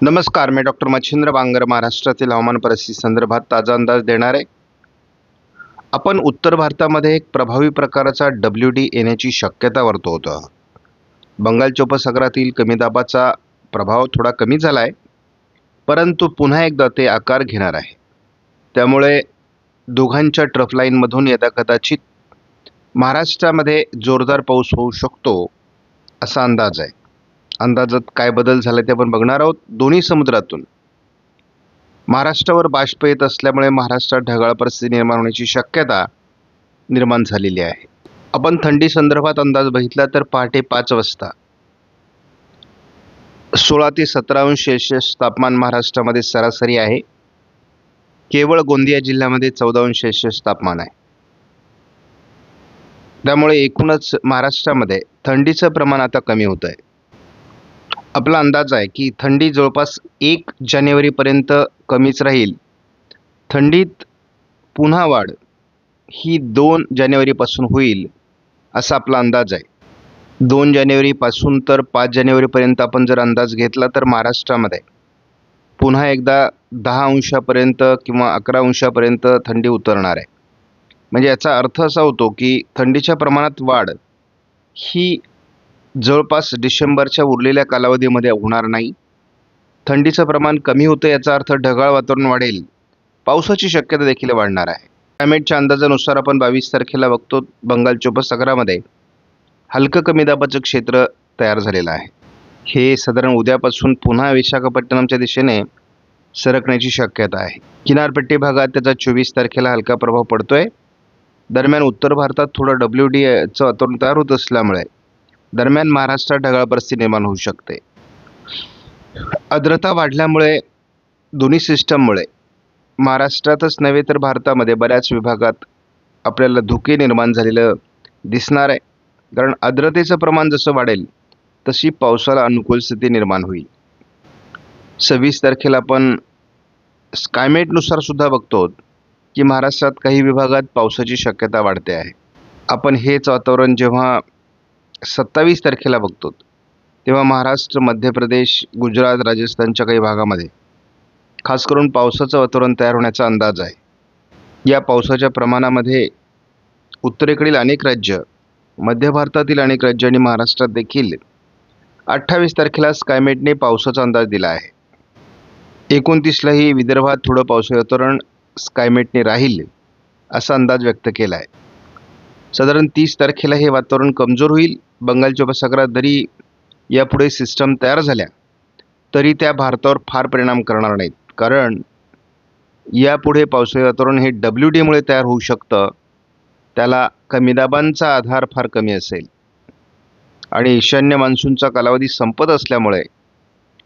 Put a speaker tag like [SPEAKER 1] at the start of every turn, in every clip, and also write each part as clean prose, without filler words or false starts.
[SPEAKER 1] नमस्कार, मी डॉक्टर मच्छिंद्र बांगर महाराष्ट्रातील हवामान परिस्थिती संदर्भात ताजा अंदाज देणार आहे. आपण उत्तर भारतामध्ये एक प्रभावी प्रकारचा WD येण्याची शक्यता वर्तवत आहोत. बंगालच्या उपसागरातील कमी दाबाचा प्रभाव थोडा कमी झाला आहे, परंतु पुन्हा एकदा ते आकार घेणार आहे. त्यामुळे दोघांच्या ट्रफ लाईनमधून यदाकदाचित महाराष्ट्रामध्ये जोरदार पाऊस होऊ शकतो असा अंदाज आहे. अंदाजात काय बदल झाले ते आपण बघणार आहोत. दोन्ही समुद्रातून महाराष्ट्रावर बाष्प येत असल्यामुळे महाराष्ट्रात ढगाळ परिस्थिती निर्माण होण्याची शक्यता निर्माण झालेली आहे. आपण थंडी संदर्भात अंदाज बघितला तर पहाटे 5 वाजता 16 ते 17 अंश सेल्सिअस तापमान महाराष्ट्रामध्ये सरासरी आहे. केवळ गोंदिया जिल्ह्यामध्ये 14 अंश सेल्सिअस तापमान आहे. त्यामुळे एकूणच महाराष्ट्रामध्ये थंडीचं प्रमाण आता कमी होत आहे. आपला अंदाज आहे की थंडी जवळपास 1 जानेवारीपर्यंत कमीच राहील. थंडीत पुन्हा वाढ ही 2 जानेवारीपासून होईल असा आपला अंदाज आहे. 2 जानेवारीपासून तर 5 जानेवारीपर्यंत आपण जर अंदाज घेतला तर महाराष्ट्रामध्ये पुन्हा एकदा 10 अंशापर्यंत किंवा 11 अंशापर्यंत थंडी उतरणार आहे. म्हणजे याचा अर्थ असा होतो की थंडीच्या प्रमाणात वाढ ही जवळपास डिसेंबरच्या उरलेल्या कालावधीमध्ये होणार नाही. थंडीचं प्रमाण कमी होतं याचा अर्थ ढगाळ वातावरण वाढेल, पावसाची शक्यता देखील वाढणार आहे. क्लायमेटच्या अंदाजानुसार आपण 22 तारखेला बघतो बंगालच्या उपसागरामध्ये हलकं कमी दाबाचं क्षेत्र तयार झालेलं आहे. हे साधारण उद्यापासून पुन्हा विशाखापट्टणमच्या दिशेने सरकण्याची शक्यता आहे. किनारपट्टी भागात त्याचा 24 तारखेला हलका प्रभाव पडतोय. दरम्यान उत्तर भारतात थोडं WDचं वातावरण तयार होत असल्यामुळे दरम्यान महाराष्ट्रात ढगाळ परिस्थिती निर्माण होऊ शकते. आर्द्रता वाढल्यामुळे दोन्ही सिस्टममुळे महाराष्ट्रातच नव्हे तर भारतामध्ये बऱ्याच विभागात आपल्याला धुके निर्माण झालेलं दिसणार आहे. कारण आर्द्रतेचं प्रमाण जसं वाढेल तशी पावसाला अनुकूल स्थिती निर्माण होईल. 26 तारखेला आपण स्कायमेटनुसार सुद्धा बघतो की महाराष्ट्रात काही विभागात पावसाची शक्यता वाढते आहे. आपण हेच वातावरण जेव्हा 27 तारखेला बघतो तेव्हा महाराष्ट्र, मध्य प्रदेश, गुजरात, राजस्थानच्या काही भागामध्ये खास करून पावसाचं वातावरण तयार होण्याचा अंदाज आहे. या पावसाच्या प्रमाणामध्ये उत्तरेकडील अनेक राज्य, मध्य भारतातील अनेक राज्य आणि महाराष्ट्रात देखील 28 तारखेला स्कायमेटने पावसाचा अंदाज दिला आहे. 29लाही विदर्भात थोडं पावसाचं वातावरण स्कायमेटने राहील असा अंदाज व्यक्त केला आहे. साधारण 30 तारखेला हे वातावरण कमजोर होईल. बंगालच्या उपसागरात जरी यापुढे सिस्टम तयार झाल्या तरी त्या भारतावर फार परिणाम करणार नाहीत. कारण यापुढे पावसाचे वातावरण हे WDमुळे तयार होऊ शकतं. त्याला कमी दाबांचा आधार फार कमी असेल आणि ईशान्य मान्सूनचा कालावधी संपत असल्यामुळे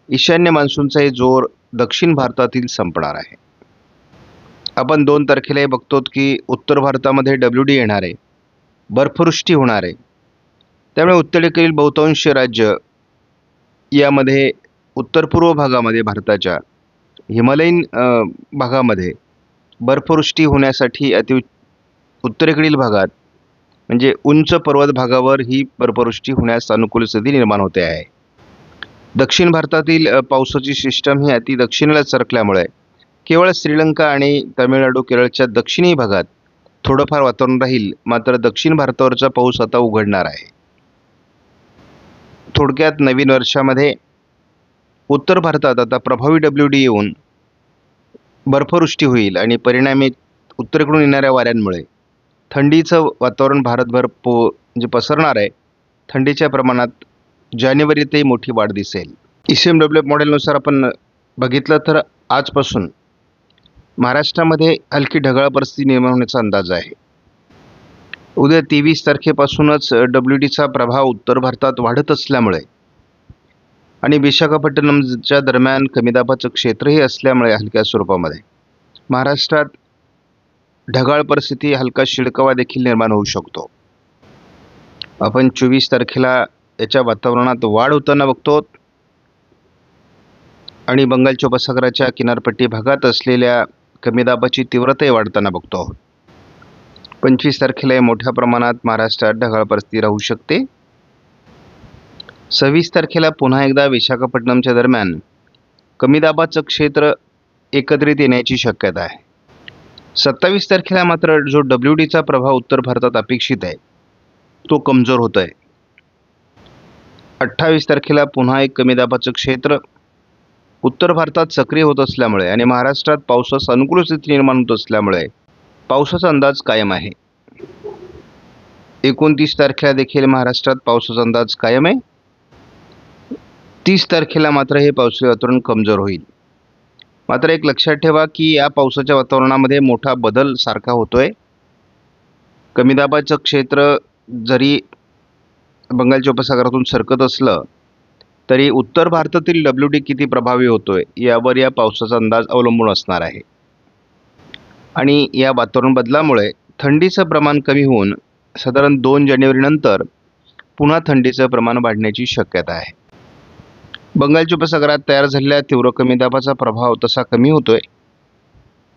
[SPEAKER 1] ईशान्य मान्सूनचा हे जोर दक्षिण भारतातील संपणार आहे. आपण 2 तारखेला हे बघतो की उत्तर भारतामध्ये WD येणार आहे, बर्फवृष्टी होणार आहे. त्यामुळे उत्तरेकडील बहुतांश राज्य यामध्ये उत्तर पूर्व भागामध्ये भारताच्या हिमालयीन भागामध्ये बर्फवृष्टी होण्यासाठी उत्तरेकडील भागात म्हणजे उंच पर्वत भागावर ही बर्फवृष्टी होण्यास अनुकूल स्थिती निर्माण होते आहे. दक्षिण भारतातील पावसाची सिस्टम ही अति दक्षिणेला सरकल्यामुळे केवळ श्रीलंका आणि तमिळनाडू, केरळच्या दक्षिणी भागात थोडंफार वातावरण राहील. मात्र दक्षिण भारतावरचा पाऊस आता उघडणार आहे. थोडक्यात नवीन वर्षामध्ये उत्तर भारतात आता प्रभावी WD येऊन बर्फवृष्टी होईल आणि परिणामी उत्तरेकडून येणाऱ्या वाऱ्यांमुळे थंडीचं वातावरण भारतभर म्हणजे पसरणार आहे. थंडीच्या प्रमाणात जानेवारीतही मोठी वाढ दिसेल. ECMWF मॉडेलनुसार आपण बघितलं तर आजपासून महाराष्ट्रामध्ये हलकी ढगाळ परिस्थिती निर्माण होण्याचा अंदाज आहे. उद्या 23 तारखेपासूनच WDचा प्रभाव उत्तर भारतात वाढत असल्यामुळे आणि विशाखापट्टणमच्या दरम्यान कमी दाबाचं क्षेत्रही असल्यामुळे हलक्या स्वरूपामध्ये महाराष्ट्रात ढगाळ परिस्थिती, हलका शिडकावा देखील निर्माण होऊ शकतो. आपण 24 तारखेला याच्या वातावरणात वाढ होताना बघतो आणि बंगालच्या उपसागराच्या किनारपट्टी भागात असलेल्या कमी दाबाची तीव्रताही वाढताना बघतो आहोत. 25 तारखेला मोठ्या प्रमाणात महाराष्ट्रात ढगाळ परिस्थिती राहू शकते. 26 तारखेला पुन्हा एकदा विशाखापट्टणमच्या दरम्यान कमी दाबाचं क्षेत्र एकत्रित येण्याची शक्यता आहे. 27 तारखेला मात्र जो WDचा प्रभाव उत्तर भारतात अपेक्षित आहे तो कमजोर होत आहे. 28 तारखेला पुन्हा एक कमी दाबाचं क्षेत्र उत्तर भारतात सक्रिय होत असल्यामुळे आणि महाराष्ट्रात पावसास अनुकूल स्थिती निर्माण होत असल्यामुळे पावसाचा अंदाज कायम आहे. 29 तारखेला देखील महाराष्ट्रात पावसाचा अंदाज कायम आहे. 30 तारखेला मात्र हे पावसाचे वातावरण कमजोर होईल. मात्र एक लक्षात ठेवा की या पावसाच्या वातावरणामध्ये मोठा बदल सारखा होतोय. कमी दाबाचं क्षेत्र जरी बंगालच्या उपसागरातून सरकत असलं तरी उत्तर भारतातील WD किती प्रभावी होतोय यावर या पावसाचा अंदाज अवलंबून असणार आहे. आणि या वातावरण बदलामुळे थंडीचं प्रमाण कमी होऊन साधारण 2 जानेवारीनंतर पुन्हा थंडीचं प्रमाण वाढण्याची शक्यता आहे. बंगालच्या उपसागरात तयार झालेल्या तीव्र कमी दाबाचा प्रभाव तसा कमी होतोय,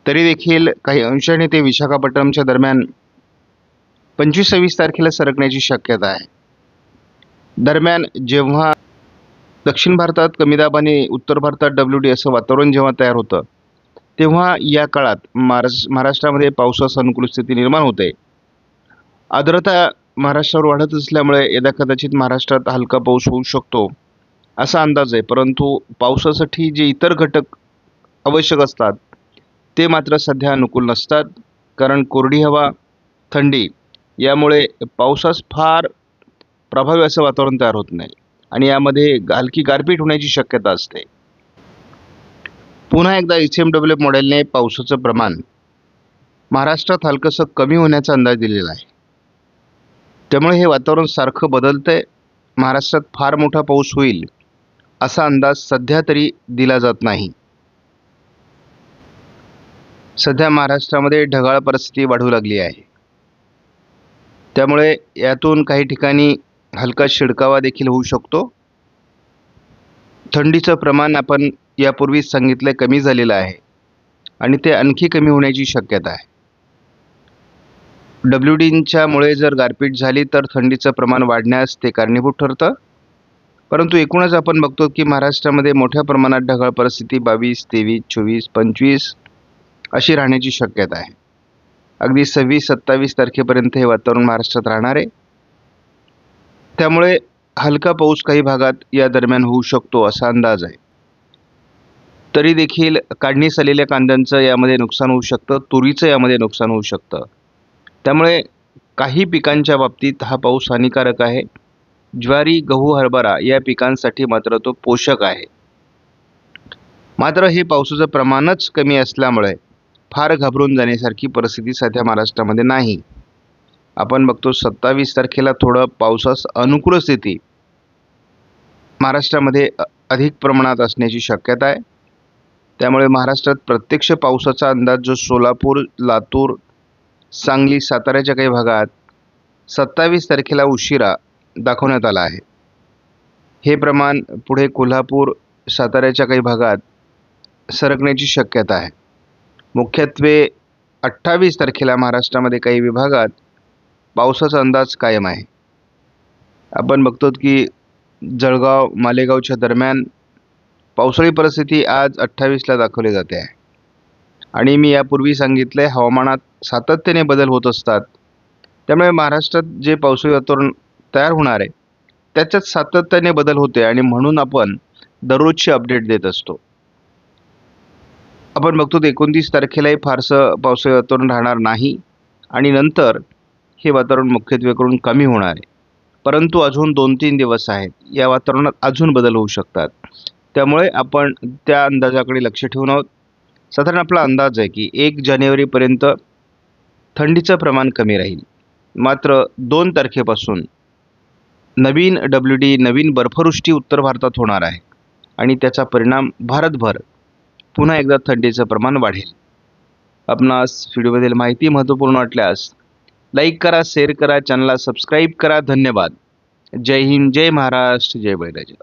[SPEAKER 1] तरी देखील काही अंशाने ते विशाखापट्टणमच्या दरम्यान 25-26 तारखेला सरकण्याची शक्यता आहे. दरम्यान जेव्हा दक्षिण भारतात कमी दाब आणि उत्तर भारतात WD असं वातावरण जेव्हा तयार होतं तेव्हा या काळात महाराष्ट्रामध्ये पावसास अनुकूल स्थिती निर्माण होते. आर्द्रता महाराष्ट्रावर वाढत असल्यामुळे यदा कदाचित महाराष्ट्रात हलका पाऊस होऊ शकतो असा अंदाज आहे. परंतु पावसासाठी जे इतर घटक आवश्यक असतात ते मात्र सध्या अनुकूल नसतात, कारण कोरडी हवा, थंडी यामुळे पावसास फार प्रभावी असं वातावरण तयार होत नाही आणि यामध्ये हलकी गारपीट होण्याची शक्यता असते. पुन्हा एकदा HMW मॉडेलने पावसाचं प्रमाण महाराष्ट्रात हलकंसं कमी होण्याचा अंदाज दिलेला आहे. त्यामुळे हे वातावरण सारखं बदलतंय. महाराष्ट्रात फार मोठा पाऊस होईल असा अंदाज सध्या तरी दिला जात नाही. सध्या महाराष्ट्रामध्ये ढगाळ परिस्थिती वाढू लागली आहे. त्यामुळे यातून काही ठिकाणी हलका शिडकावा देखील होऊ शकतो. थंडीचं प्रमाण आपण यापूर्वीच सांगितलं कमी झालेलं आहे आणि ते आणखी कमी होण्याची शक्यता आहे. WDच्यामुळे जर गारपीट झाली तर थंडीचं प्रमाण वाढण्यास ते कारणीभूत ठरतं. परंतु एकूणच आपण बघतो की महाराष्ट्रामध्ये मोठ्या प्रमाणात ढगाळ परिस्थिती 22, 23, 24, 25 अशी राहण्याची शक्यता आहे. अगदी 26-27 तारखेपर्यंत हे वातावरण महाराष्ट्रात राहणार आहे. त्यामुळे हलका पाऊस काही भागात या दरम्यान होऊ शकतो असा अंदाज आहे. तरी देखील काढणीस आलेल्या कांद्यांचं यामध्ये नुकसान होऊ शकतं, तुरीचं यामध्ये नुकसान होऊ शकतं. त्यामुळे काही पिकांच्या बाबतीत हा पाऊस हानिकारक आहे. ज्वारी, गहू, हरभरा या पिकांसाठी मात्र तो पोषक आहे. मात्र हे पावसाचं प्रमाणच कमी असल्यामुळे फार घाबरून जाण्यासारखी परिस्थिती सध्या महाराष्ट्रामध्ये नाही. आपण बघतो 27 तारखेला थोडं पावसास अनुकूल स्थिती महाराष्ट्रामध्ये अधिक प्रमाणात असण्याची शक्यता आहे. त्यामुळे महाराष्ट्रात प्रत्यक्ष पावसाचा अंदाज जो सोलापूर, लातूर, सांगली, साताऱ्याच्या काही भागात 27 तारखेला उशिरा दाखवण्यात आला आहे. हे प्रमाण पुढे कोल्हापूर, साताऱ्याच्या काही भागात सरकण्याची शक्यता आहे. मुख्यत्वे 28 तारखेला महाराष्ट्रामध्ये काही विभागात पावसाचा अंदाज कायम आहे. आपण बघतो की जळगाव, मालेगावच्या दरम्यान पावसाळी परिस्थिती आज 28ला दाखवली जाते आहे. आणि मी यापूर्वी सांगितले हवामानात सातत्याने बदल होत असतात. त्यामुळे महाराष्ट्रात जे पावसाळी वातावरण तयार होणार आहे त्याच्यात सातत्याने बदल होते आणि म्हणून आपण दररोजची अपडेट देत असतो. आपण बघतो 29 तारखेलाही फारसं पावसाळी वातावरण राहणार नाही आणि नंतर हे वातावरण मुख्यत्वे करून कमी होणार आहे. परंतु अजून 2-3 दिवस आहेत, या वातावरणात अजून बदल होऊ शकतात. त्यामुळे आपण त्या अंदाजाकडे लक्ष ठेवून आहोत. साधारण आपला अंदाज आहे की 1 जानेवारीपर्यंत थंडीचं प्रमाण कमी राहील. मात्र 2 तारखेपासून नवीन WD, नवीन बर्फवृष्टी उत्तर भारतात होणार आहे आणि त्याचा परिणाम भारतभर पुन्हा एकदा थंडीचं प्रमाण वाढेल. आपणास व्हिडिओमधील माहिती महत्त्वपूर्ण वाटल्यास लाईक करा, शेअर करा, चॅनलला सबस्क्राईब करा. धन्यवाद. जय हिंद, जय महाराष्ट्र, जय बळीराजा.